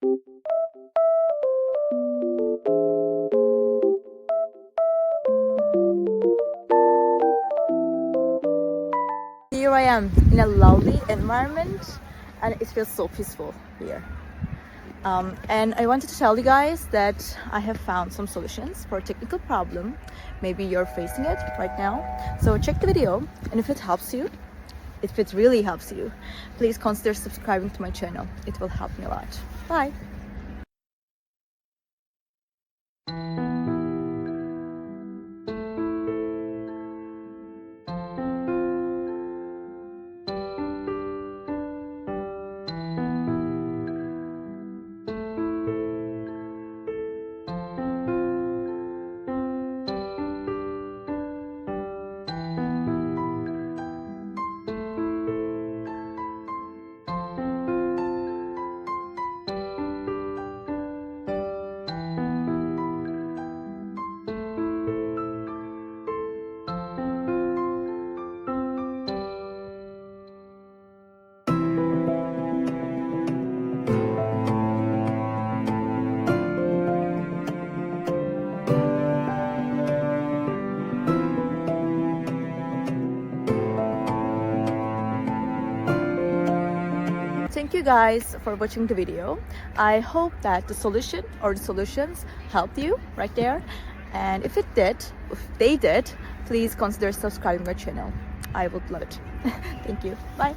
Here I am in a lovely environment and it feels so peaceful here. And I wanted to tell you guys that I have found some solutions for a technical problem. Maybe you're facing it right now. So check the video, and if it helps you, if it really helps you, please consider subscribing to my channel. It will help me a lot. Bye! Thank you guys for watching the video. I hope that the solution or the solutions helped you right there. And if they did, please consider subscribing my channel. I would love it. Thank you. Bye.